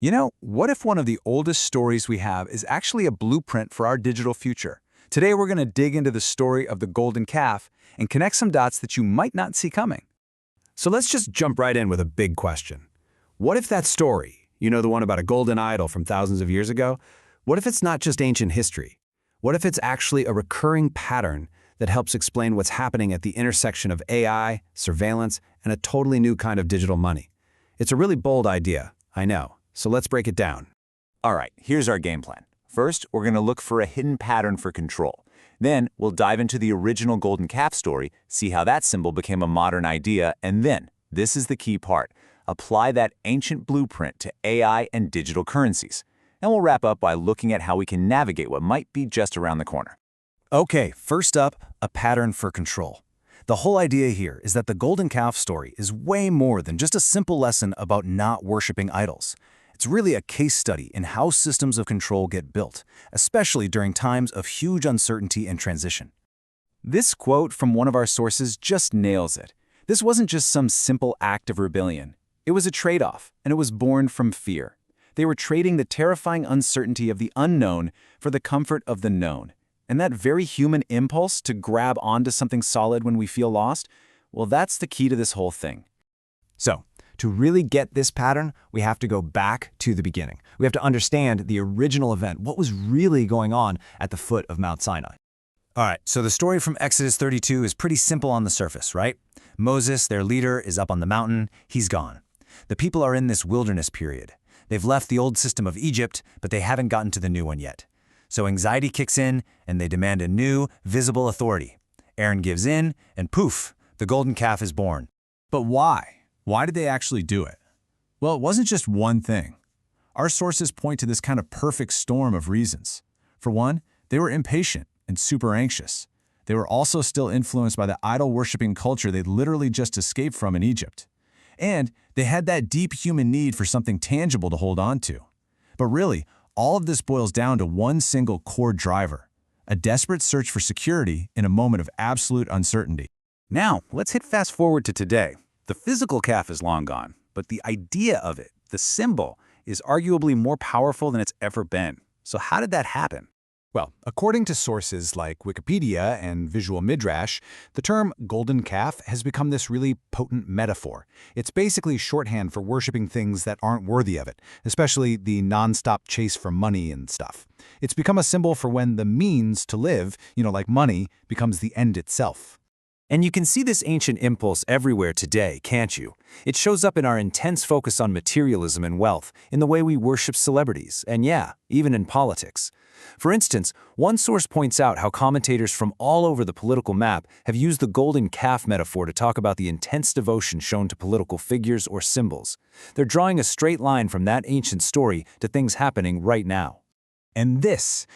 What if one of the oldest stories we have is actually a blueprint for our digital future? Today, we're going to dig into the story of the golden calf and connect some dots that you might not see coming. So let's just jump right in with a big question. What if that story, the one about a golden idol from thousands of years ago, what if it's not just ancient history? What if it's actually a recurring pattern that helps explain what's happening at the intersection of AI, surveillance, and a totally new kind of digital money? It's a really bold idea, I know. So let's break it down. All right, here's our game plan. First, we're going to look for a hidden pattern for control. Then, we'll dive into the original golden calf story, see how that symbol became a modern idea, and then, this is the key part, apply that ancient blueprint to AI and digital currencies. And we'll wrap up by looking at how we can navigate what might be just around the corner. Okay, first up, a pattern for control. The whole idea here is that the golden calf story is way more than just a simple lesson about not worshiping idols. It's really a case study in how systems of control get built, especially during times of huge uncertainty and transition. This quote from one of our sources just nails it. This wasn't just some simple act of rebellion. It was a trade-off, and it was born from fear. They were trading the terrifying uncertainty of the unknown for the comfort of the known. And that very human impulse to grab onto something solid when we feel lost, well, that's the key to this whole thing. So, to really get this pattern, we have to go back to the beginning. We have to understand the original event, what was really going on at the foot of Mount Sinai. All right, so the story from Exodus 32 is pretty simple on the surface, right? Moses, their leader, is up on the mountain. He's gone. The people are in this wilderness period. They've left the old system of Egypt, but they haven't gotten to the new one yet. So anxiety kicks in, and they demand a new, visible authority. Aaron gives in, and poof, the golden calf is born. But why? Why did they actually do it? Well, it wasn't just one thing. Our sources point to this kind of perfect storm of reasons. For one, they were impatient and super anxious. They were also still influenced by the idol-worshipping culture they'd literally just escaped from in Egypt. And they had that deep human need for something tangible to hold on to. But really, all of this boils down to one single core driver, a desperate search for security in a moment of absolute uncertainty. Now, let's hit fast forward to today. The physical calf is long gone, but the idea of it, the symbol, is arguably more powerful than it's ever been. So how did that happen? Well, according to sources like Wikipedia and Visual Midrash, the term golden calf has become this really potent metaphor. It's basically shorthand for worshiping things that aren't worthy of it, especially the nonstop chase for money and stuff. It's become a symbol for when the means to live, like money, becomes the end itself. And you can see this ancient impulse everywhere today, can't you? It shows up in our intense focus on materialism and wealth, in the way we worship celebrities, and yeah, even in politics. For instance, one source points out how commentators from all over the political map have used the golden calf metaphor to talk about the intense devotion shown to political figures or symbols. They're drawing a straight line from that ancient story to things happening right now. And this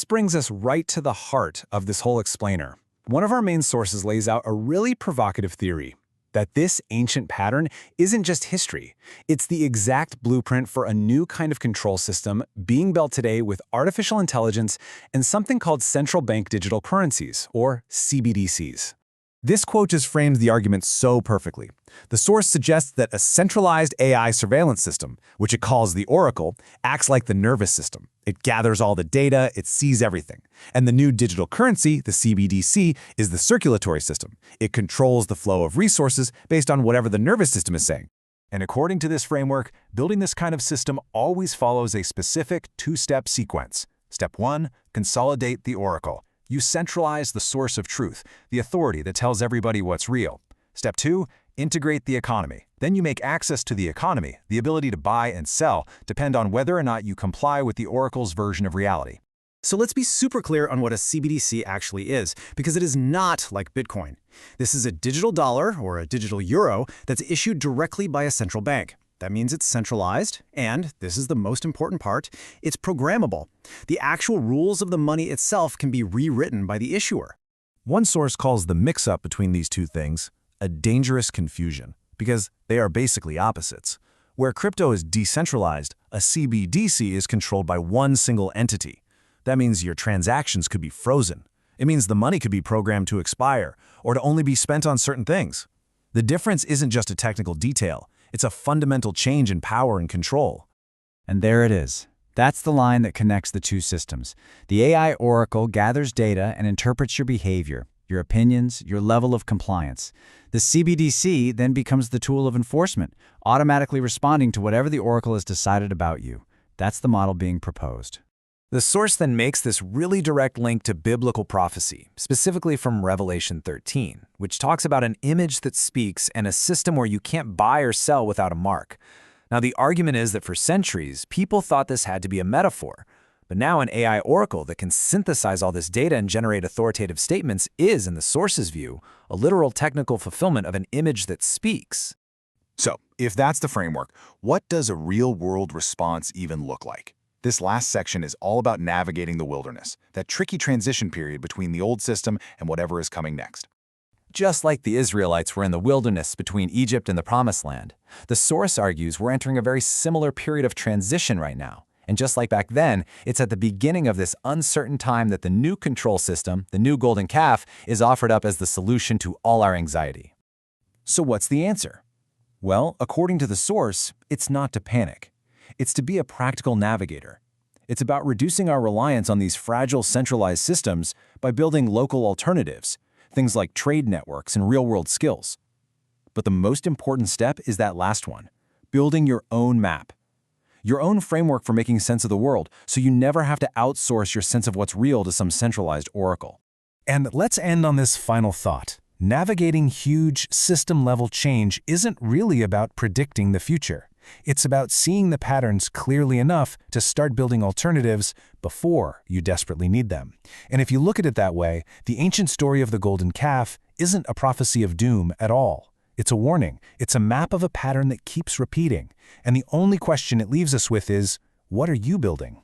brings us right to the heart of this whole explainer. One of our main sources lays out a really provocative theory that this ancient pattern isn't just history. It's the exact blueprint for a new kind of control system being built today with artificial intelligence and something called central bank digital currencies, or CBDCs. This quote just frames the argument so perfectly. The source suggests that a centralized AI surveillance system, which it calls the Oracle, acts like the nervous system. It gathers all the data, it sees everything. And the new digital currency, the CBDC, is the circulatory system. It controls the flow of resources based on whatever the nervous system is saying. And according to this framework, building this kind of system always follows a specific two-step sequence. Step 1, consolidate the Oracle. You centralize the source of truth, the authority that tells everybody what's real. Step 2, integrate the economy. Then you make access to the economy, the ability to buy and sell, depend on whether or not you comply with the Oracle's version of reality. So let's be super clear on what a CBDC actually is, because it is not like Bitcoin. This is a digital dollar, or a digital euro, that's issued directly by a central bank. That means it's centralized, and, this is the most important part, it's programmable. The actual rules of the money itself can be rewritten by the issuer. One source calls the mix-up between these two things a dangerous confusion, because they are basically opposites. Where crypto is decentralized, a CBDC is controlled by one single entity. That means your transactions could be frozen. It means the money could be programmed to expire, or to only be spent on certain things. The difference isn't just a technical detail. It's a fundamental change in power and control. And there it is. That's the line that connects the two systems. The AI oracle gathers data and interprets your behavior, your opinions, your level of compliance. The CBDC then becomes the tool of enforcement, automatically responding to whatever the oracle has decided about you. That's the model being proposed. The source then makes this really direct link to biblical prophecy, specifically from Revelation 13, which talks about an image that speaks and a system where you can't buy or sell without a mark. Now, the argument is that for centuries, people thought this had to be a metaphor. But now an AI oracle that can synthesize all this data and generate authoritative statements is, in the source's view, a literal technical fulfillment of an image that speaks. So, if that's the framework, what does a real-world response even look like? This last section is all about navigating the wilderness, that tricky transition period between the old system and whatever is coming next. Just like the Israelites were in the wilderness between Egypt and the Promised Land, the source argues we're entering a very similar period of transition right now. And just like back then, it's at the beginning of this uncertain time that the new control system, the new golden calf, is offered up as the solution to all our anxiety. So what's the answer? Well, according to the source, it's not to panic. It's to be a practical navigator. It's about reducing our reliance on these fragile centralized systems by building local alternatives, things like trade networks and real-world skills. But the most important step is that last one, building your own map. Your own framework for making sense of the world, so you never have to outsource your sense of what's real to some centralized oracle. And let's end on this final thought. Navigating huge system-level change isn't really about predicting the future. It's about seeing the patterns clearly enough to start building alternatives before you desperately need them. And if you look at it that way, the ancient story of the golden calf isn't a prophecy of doom at all. It's a warning. It's a map of a pattern that keeps repeating. And the only question it leaves us with is, what are you building?